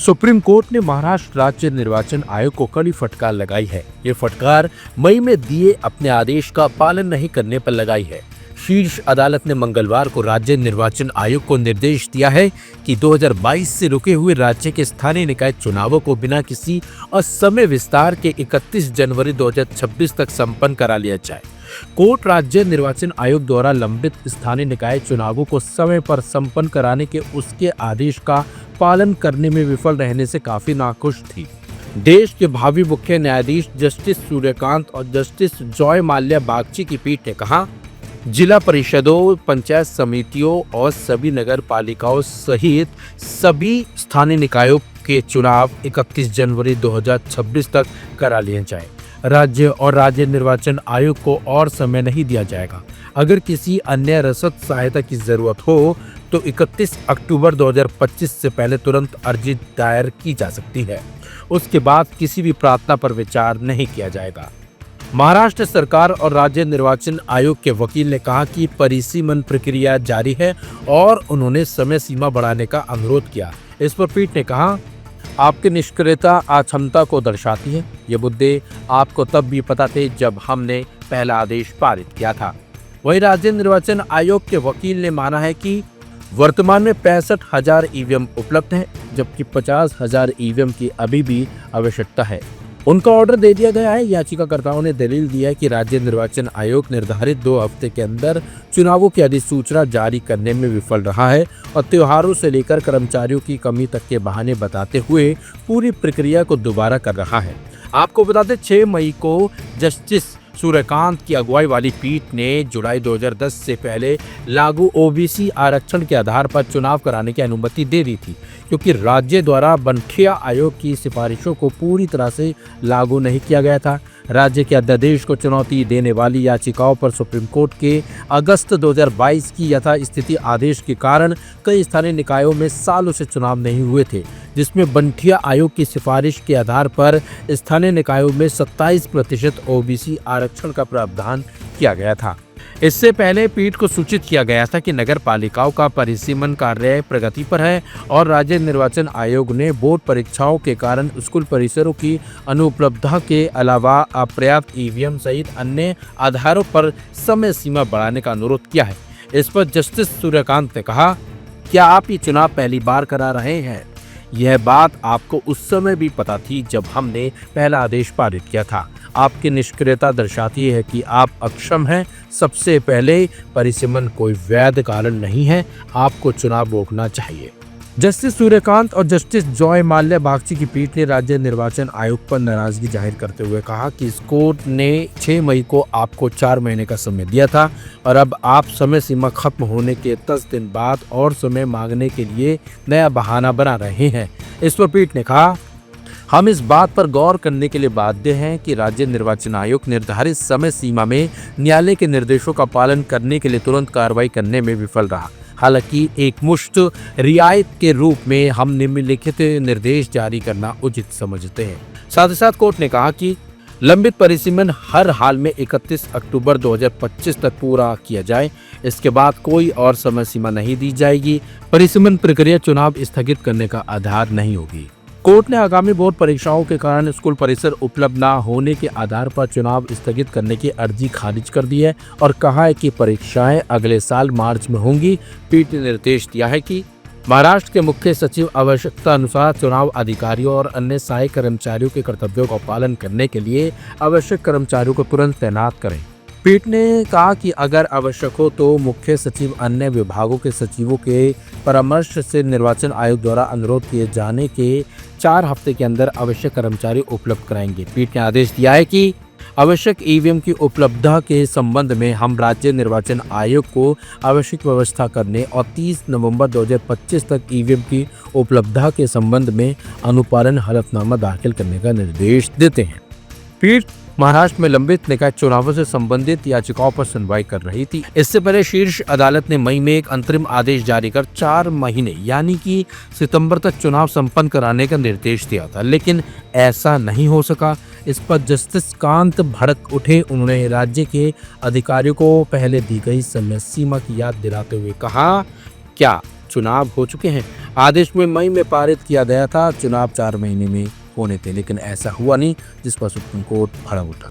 Supreme court ने महाराष्ट्र राज्य निर्वाचन आयोग को कड़ी फटकार लगाई है। ये फटकार मई में दिए अपने आदेश का पालन नहीं करने पर लगाई है। शीर्ष अदालत ने मंगलवार को राज्य निर्वाचन आयोग को निर्देश दिया है कि 2022 से रुके हुए राज्य के स्थानीय निकाय चुनावों को बिना किसी असमय विस्तार के 31 जनवरी 2026 तक संपन्न करा लिया जाए। कोर्ट राज्य निर्वाचन आयोग द्वारा लंबित स्थानीय निकाय चुनावों को समय पर संपन्न कराने के उसके आदेश का पालन करने में विफल रहने से काफी नाखुश थी। देश के भावी मुख्य न्यायाधीश जस्टिस सूर्यकांत और जस्टिस जॉय माल्या बागची की पीठ ने कहा, जिला परिषदों, पंचायत समितियों और सभी नगर पालिकाओं सहित सभी स्थानीय निकायों के चुनाव 31 जनवरी 2026 तक करा लिए जाए। राज्य निर्वाचन आयोग को और समय नहीं दिया जाएगा। अगर किसी अन्य रसद सहायता की जरूरत हो तो 31 अक्टूबर 2025 से पहले तुरंत अर्जी दायर की जा सकती है। उसके बाद किसी भी प्रार्थना पर विचार नहीं किया जाएगा। महाराष्ट्र सरकार और राज्य निर्वाचन आयोग के वकील ने कहा कि परिसीमन प्रक्रिया जारी है और उन्होंने समय सीमा बढ़ाने का अनुरोध किया। इस पर पीठ ने कहा, आपकी निष्क्रियता अक्षमता को दर्शाती है। ये मुद्दे आपको तब भी पता थे जब हमने पहला आदेश पारित किया था। वहीं राज्य निर्वाचन आयोग के वकील ने माना है कि वर्तमान में 65,000 ईवीएम उपलब्ध हैं, जबकि 50,000 ईवीएम की अभी भी आवश्यकता है। उनका ऑर्डर दे दिया गया है। याचिकाकर्ताओं ने दलील दिया है कि राज्य निर्वाचन आयोग निर्धारित 2 हफ्ते के अंदर चुनावों की अधिसूचना जारी करने में विफल रहा है और त्योहारों से लेकर कर्मचारियों की कमी तक के बहाने बताते हुए पूरी प्रक्रिया को दोबारा कर रहा है। आपको बता दें, 6 मई को जस्टिस सूर्यकांत की अगुवाई वाली पीठ ने जुलाई 2010 से पहले लागू ओबीसी आरक्षण के आधार पर चुनाव कराने की अनुमति दे दी थी, क्योंकि राज्य द्वारा बंठिया आयोग की सिफारिशों को पूरी तरह से लागू नहीं किया गया था। राज्य के अध्यादेश को चुनौती देने वाली याचिकाओं पर सुप्रीम कोर्ट के अगस्त 2022 की यथास्थिति आदेश के कारण कई स्थानीय निकायों में सालों से चुनाव नहीं हुए थे, जिसमें बंठिया आयोग की सिफारिश के आधार पर स्थानीय निकायों में 27% ओबीसी आरक्षण का प्रावधान किया गया था। इससे पहले पीठ को सूचित किया गया था कि नगर पालिकाओं का परिसीमन कार्य प्रगति पर है और राज्य निर्वाचन आयोग ने बोर्ड परीक्षाओं के कारण स्कूल परिसरों की अनुपलब्धता के अलावा अपर्याप्त ईवीएम सहित अन्य आधारों पर समय सीमा बढ़ाने का अनुरोध किया है। इस पर जस्टिस सूर्यकांत ने कहा, क्या आप ये चुनाव पहली बार करा रहे हैं? यह बात आपको उस समय भी पता थी जब हमने पहला आदेश पारित किया था। आपकी निष्क्रियता दर्शाती है कि आप अक्षम हैं। सबसे पहले परिसीमन कोई वैध कारण नहीं है। आपको चुनाव रोकना चाहिए। जस्टिस सूर्यकांत और जस्टिस जॉय माल्या बागची की पीठ ने राज्य निर्वाचन आयोग पर नाराजगी जाहिर करते हुए कहा कि इस कोर्ट ने 6 मई को आपको 4 महीने का समय दिया था और अब आप समय सीमा खत्म होने के 10 दिन बाद और समय मांगने के लिए नया बहाना बना रहे हैं। इस पर पीठ ने कहा, हम इस बात पर गौर करने के लिए बाध्य हैं कि राज्य निर्वाचन आयोग निर्धारित समय सीमा में न्यायालय के निर्देशों का पालन करने के लिए तुरंत कार्रवाई करने में विफल रहा। हालांकि एक मुश्त रियायत के रूप में हम निम्नलिखित निर्देश जारी करना उचित समझते हैं। साथ ही साथ कोर्ट ने कहा कि लंबित परिसीमन हर हाल में 31 अक्टूबर 2025 तक पूरा किया जाए। इसके बाद कोई और समय सीमा नहीं दी जाएगी। परिसीमन प्रक्रिया चुनाव स्थगित करने का आधार नहीं होगी। कोर्ट ने आगामी बोर्ड परीक्षाओं के कारण स्कूल परिसर उपलब्ध न होने के आधार पर चुनाव स्थगित करने की अर्जी खारिज कर दी है और कहा है कि परीक्षाएं अगले साल मार्च में होंगी। पीठ ने निर्देश दिया है कि महाराष्ट्र के मुख्य सचिव आवश्यकता अनुसार चुनाव अधिकारियों और अन्य सहायक कर्मचारियों के कर्तव्यों का पालन करने के लिए आवश्यक कर्मचारियों को तुरंत तैनात करें। पीठ ने कहा कि अगर आवश्यक हो तो मुख्य सचिव अन्य विभागों के सचिवों के परामर्श से निर्वाचन आयोग द्वारा अनुरोध किए जाने के 4 हफ्ते के अंदर आवश्यक कर्मचारी उपलब्ध कराएंगे। पीठ ने आदेश दिया है कि आवश्यक ईवीएम की उपलब्धता के संबंध में हम राज्य निर्वाचन आयोग को आवश्यक व्यवस्था करने और 30 नवंबर 2025 तक ईवीएम की उपलब्धता के संबंध में अनुपालन हलफनामा दाखिल करने का निर्देश देते हैं। पीठ महाराष्ट्र में लंबित निकाय चुनावों से संबंधित याचिकाओं पर सुनवाई कर रही थी। इससे पहले शीर्ष अदालत ने मई में एक अंतरिम आदेश जारी कर 4 महीने यानी कि सितंबर तक चुनाव संपन्न कराने का निर्देश दिया था, लेकिन ऐसा नहीं हो सका। इस पर जस्टिस कांत भड़क उठे। उन्होंने राज्य के अधिकारियों को पहले दी गई समय सीमा की याद दिलाते हुए कहा, क्या चुनाव हो चुके हैं? आदेश में मई में पारित किया गया था चुनाव 4 महीने में होने थे, लेकिन ऐसा हुआ नहीं, जिस पर सुप्रीम कोर्ट भड़क उठा।